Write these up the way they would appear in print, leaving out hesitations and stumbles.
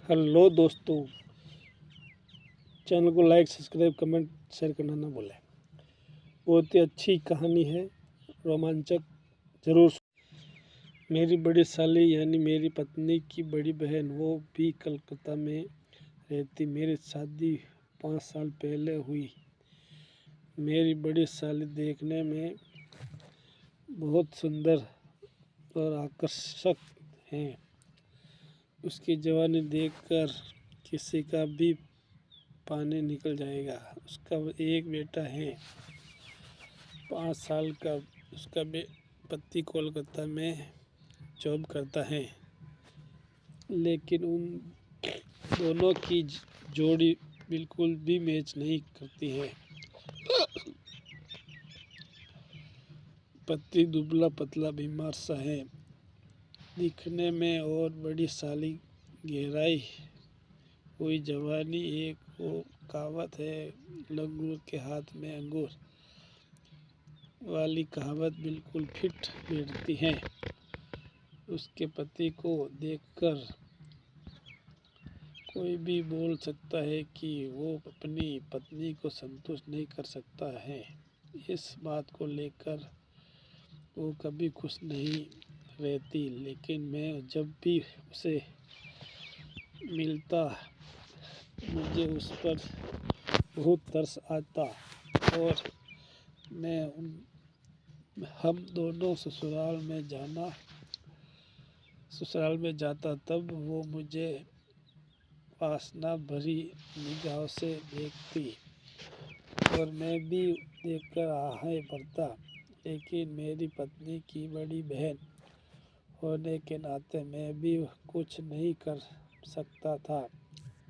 Hello दोस्तों, channel को like subscribe comment share करना ना भूलें। बहुत ही अच्छी कहानी है, रोमांचक। ज़रूर। मेरी बड़ी साली यानी मेरी पत्नी की बड़ी बहन, वो भी कलकत्ता में रहती। मेरी शादी 5 साल पहले हुई। मेरी बड़ी साली देखने में बहुत सुंदर और आकर्षक है। उसकी जवानी देखकर किसी का भी पानी निकल जाएगा। उसका एक बेटा है 5 साल का। उसका पति कोलकाता में जॉब करता है, लेकिन उन दोनों की जोड़ी बिल्कुल भी मैच नहीं करती है। पति दुबला पतला बीमार सा है दिखने में, और बड़ी साली गहराई हुई जवानी। एक वो कहावत है, लंगूर के हाथ में अंगूर वाली कहावत बिल्कुल फिट बैठती है। उसके पति को देखकर कोई भी बोल सकता है कि वो अपनी पत्नी को संतुष्ट नहीं कर सकता है। इस बात को लेकर वो कभी खुश नहीं रहती, लेकिन मैं जब भी उसे मिलता मुझे उस पर बहुत तरस आता, और हम दोनों ससुराल में जाता तब वो मुझे वासना भरी निगाहों से देखती और मैं भी देखकर आहें भरता। लेकिन मेरी पत्नी की बड़ी बहन होने के नाते मैं भी कुछ नहीं कर सकता था।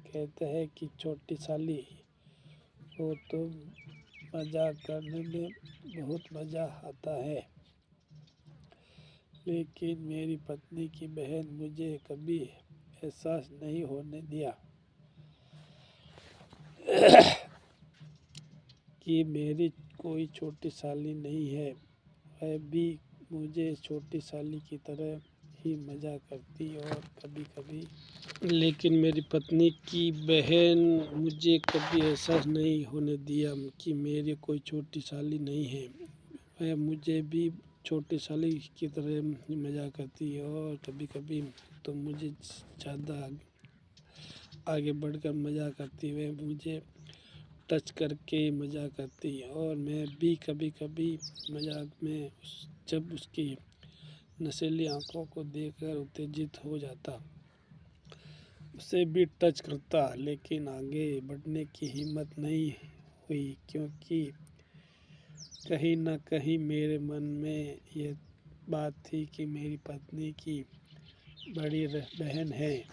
कहते हैं कि छोटी साली हो तो मजाक करने में बहुत मज़ा आता है, लेकिन मेरी पत्नी की बहन मुझे कभी एहसास नहीं होने दिया कि मेरी कोई छोटी साली नहीं है। वह भी मुझे छोटी साली की तरह ही मज़ाक करती और कभी कभी, लेकिन मेरी पत्नी की बहन मुझे कभी एहसास नहीं होने दिया कि मेरी कोई छोटी साली नहीं है। वह मुझे भी छोटी साली की तरह मज़ाक करती है और कभी कभी तो मुझे ज़्यादा आगे बढ़कर मज़ाक करती। वह मुझे टच करके मज़ाक करती और मैं भी कभी कभी मज़ाक में जब उसकी नशीली आंखों को देखकर उत्तेजित हो जाता, उसे भी टच करता, लेकिन आगे बढ़ने की हिम्मत नहीं हुई, क्योंकि कहीं न कहीं मेरे मन में ये बात थी कि मेरी पत्नी की बड़ी बहन है।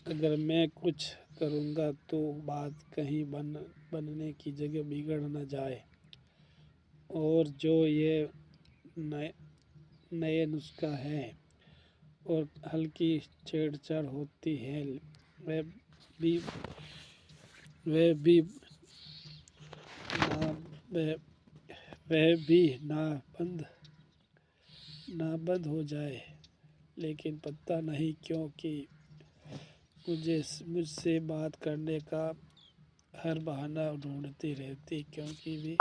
अगर मैं कुछ करूँगा तो बात कहीं बनने की जगह बिगड़ न जाए, और जो ये नए नुस्खा है और हल्की छेड़छाड़ होती है, वह भी ना बंद हो जाए। लेकिन पता नहीं क्यों कि मुझसे बात करने का हर बहाना ढूंढती रहती, क्योंकि भी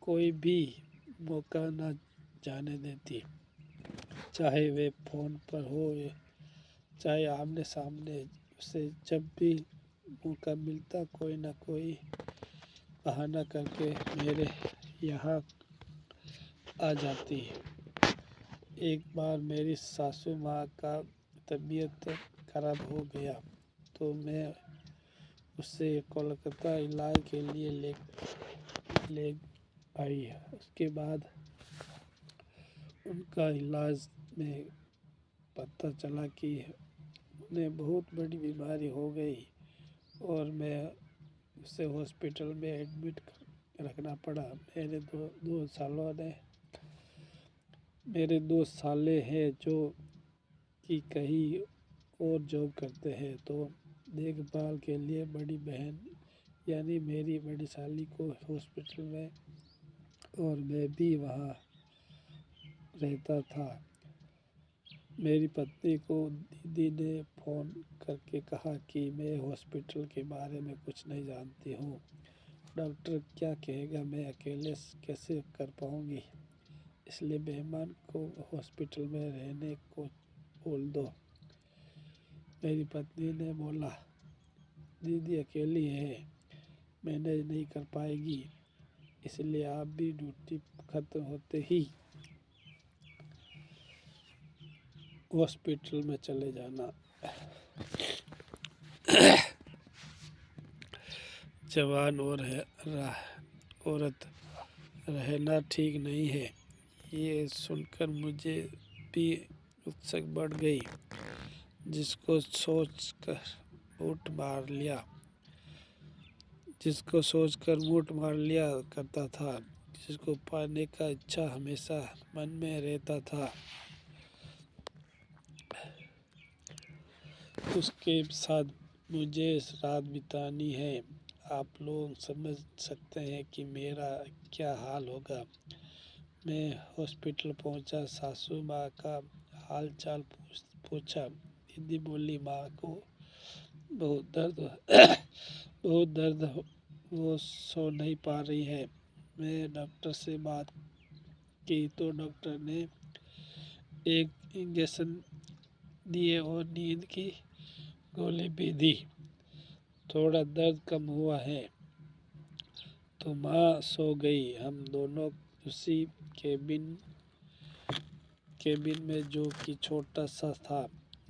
कोई भी मौका न जाने देती, चाहे वे फ़ोन पर हो चाहे आमने सामने। उसे जब भी मौका मिलता कोई ना कोई बहाना करके मेरे यहाँ आ जाती। एक बार मेरी सासू माँ का तबीयत खराब हो गया तो मैं उसे कोलकाता इलाज के लिए ले आई। उसके बाद उनका इलाज में पता चला कि उन्हें बहुत बड़ी बीमारी हो गई और मैं उसे हॉस्पिटल में एडमिट रखना पड़ा। मेरे 2 साले हैं जो कि कहीं और जॉब करते हैं, तो देखभाल के लिए बड़ी बहन यानी मेरी बड़ी साली को हॉस्पिटल में, और मैं भी वहाँ रहता था। मेरी पत्नी को दीदी ने फ़ोन करके कहा कि मैं हॉस्पिटल के बारे में कुछ नहीं जानती हूँ। डॉक्टर क्या कहेगा मैं अकेले कैसे कर पाऊँगी, इसलिए मेहमान को हॉस्पिटल में रहने को बोल दो। मेरी पत्नी ने बोला, दीदी अकेली है, मैनेज नहीं कर पाएगी, इसलिए आप भी ड्यूटी खत्म होते ही हॉस्पिटल में चले जाना। जवान औरत रहना ठीक नहीं है। ये सुनकर मुझे भी उत्सुक बढ़ गई, जिसको सोचकर मूठ मार लिया करता था, जिसको पाने का इच्छा हमेशा मन में रहता था, उसके साथ मुझे रात बितानी है। आप लोग समझ सकते हैं कि मेरा क्या हाल होगा। मैं हॉस्पिटल पहुंचा, सासू माँ का हाल चाल पूछा। दीदी बोली, माँ को बहुत दर्द वो सो नहीं पा रही है। मैं डॉक्टर से बात की तो डॉक्टर ने एक इंजेक्शन दिए और नींद की गोली भी दी। थोड़ा दर्द कम हुआ है तो माँ सो गई। हम दोनों उसी केबिन में, जो कि छोटा सा था।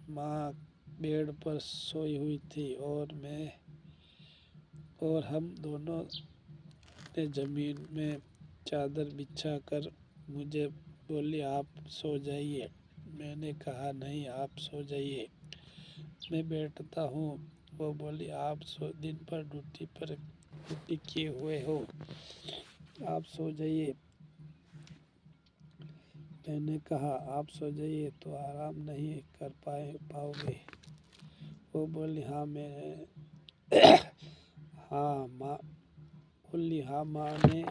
माँ बेड पर सोई हुई थी और हम दोनों ने जमीन में चादर बिछा कर मुझे बोली, आप सो जाइए। मैंने कहा, नहीं, आप सो जाइए, मैं बैठता हूँ। वो बोली, आप दिन भर ड्यूटी किए हुए हो, आप सो जाइए। मैंने कहा, आप सो जाइए तो आराम नहीं कर पाओगे। वो बोली, हाँ माँ ने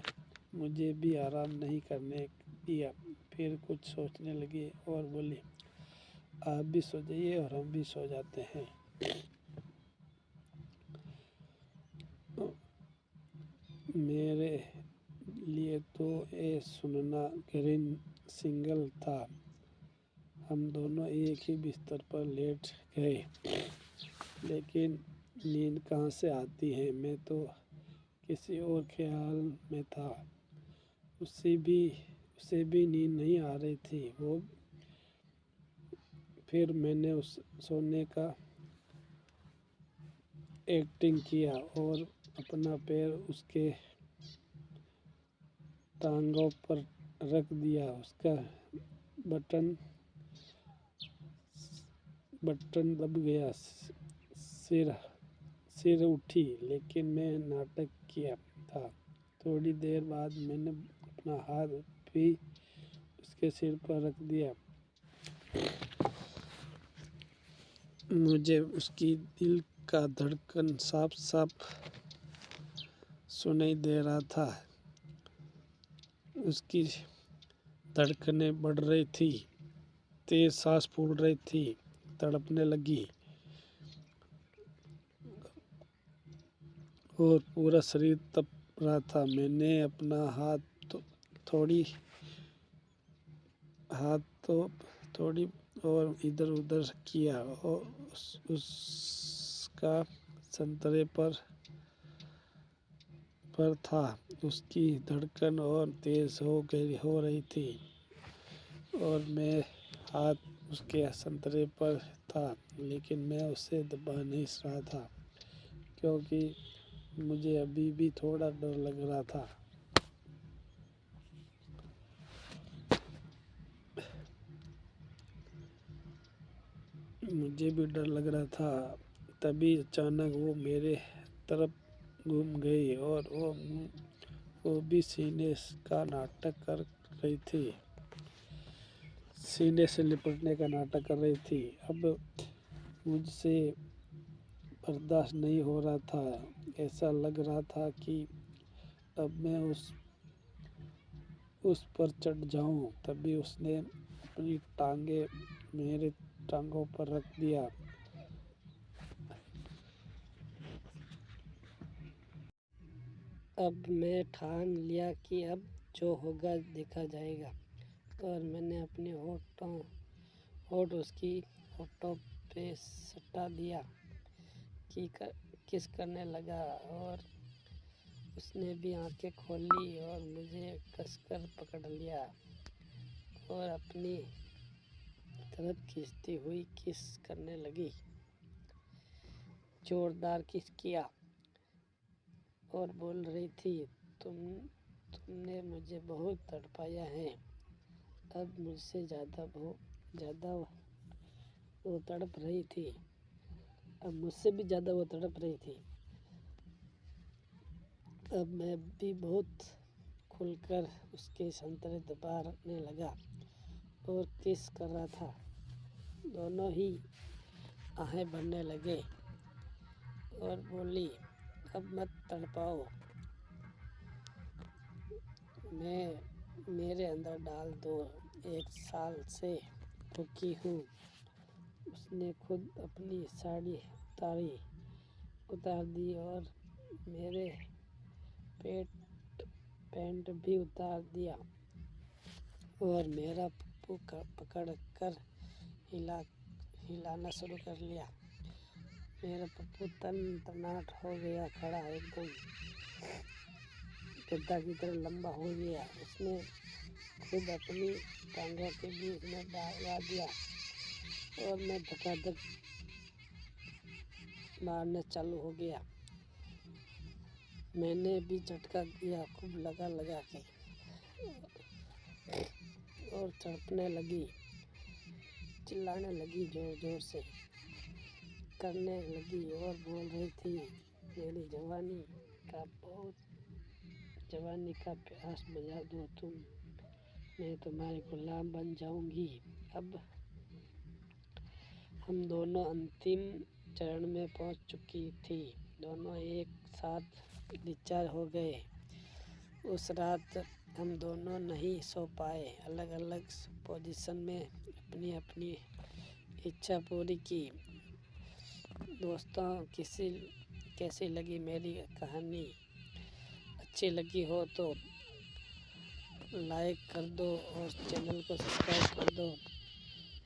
मुझे भी आराम नहीं करने दिया। फिर कुछ सोचने लगी और बोली, आप भी सो जाइए और हम भी सो जाते हैं। मेरे लिए तो ये सुनना ग्रीन सिग्नल था। हम दोनों एक ही बिस्तर पर लेट गए, लेकिन नींद कहाँ से आती है। मैं तो किसी और ख्याल में था। उसे भी नींद नहीं आ रही थी। फिर मैंने उस सोने का एक्टिंग किया और अपना पैर उसके टांगों पर रख दिया। उसका बटन दब गया। सिर उठी, लेकिन मैं नाटक किया था। थोड़ी देर बाद मैंने अपना हाथ भी उसके सिर पर रख दिया। मुझे उसकी दिल का धड़कन साफ साफ सुनाई दे रहा था। उसकी धड़कनें बढ़ रही थी, तेज सांस फूल रही थी, तड़पने लगी और पूरा शरीर तप रहा था। मैंने अपना हाथ थोड़ी और इधर उधर किया और उसका संतरे पर था। उसकी धड़कन और तेज हो रही थी और मैं हाथ उसके संतरे पर था, लेकिन मैं उसे दबा नहीं रहा था, क्योंकि मुझे अभी भी थोड़ा डर लग रहा था। तभी अचानक वो मेरे तरफ घूम गई और वो भी सीने का नाटक कर रही थी। सीने से लिपटने का नाटक कर रही थी। अब मुझसे बर्दाश्त नहीं हो रहा था। ऐसा लग रहा था कि अब मैं उस पर चढ़ जाऊं। तभी उसने अपनी टांगे मेरे टांगों पर रख दिया। अब मैं ठान लिया कि अब जो होगा देखा जाएगा, और मैंने अपने होठ उसकी होठों पे सटा दिया कि किस करने लगा, और उसने भी आंखें खोली और मुझे कसकर पकड़ लिया और अपनी तरफ खींचती हुई किस करने लगी। जोरदार किस किया और बोल रही थी, तुमने मुझे बहुत तड़पाया है। अब मुझसे ज़्यादा वो तड़प रही थी। अब मुझसे भी ज़्यादा वो तड़प रही थी। अब मैं भी बहुत खुलकर उसके संतरे दबाने लगा और किस कर रहा था। दोनों ही आहें भरने लगे और बोली, अब मत तड़पाओ, मेरे अंदर डाल दो, 1 साल से भूखी हूँ। उसने खुद अपनी साड़ी उतार दी और मेरे पैंट भी उतार दिया और मेरा पप्पू पकड़ कर हिलाना शुरू कर लिया। मेरा पप्पू तनाट हो गया, खड़ा एकदम गद्दा की तरह लंबा हो गया। उसने खुद अपनी टांगों के बीच में लगा दिया और मैं धकाधक मारने चालू हो गया। मैंने भी झटका दिया खूब लगा के और तड़पने लगी, चिल्लाने लगी, जोर जोर से करने लगी और बोल रही थी, मेरी जवानी का प्यास बुझा दो तुम, मैं तुम्हारी गुलाम बन जाऊंगी। अब हम दोनों अंतिम चरण में पहुंच चुकी थी। दोनों एक साथ विचार हो गए। उस रात हम दोनों नहीं सो पाए, अलग अलग पोजीशन में अपनी अपनी इच्छा पूरी की। दोस्तों, कैसी लगी मेरी कहानी? अच्छी लगी हो तो लाइक कर दो और चैनल को सब्सक्राइब कर दो।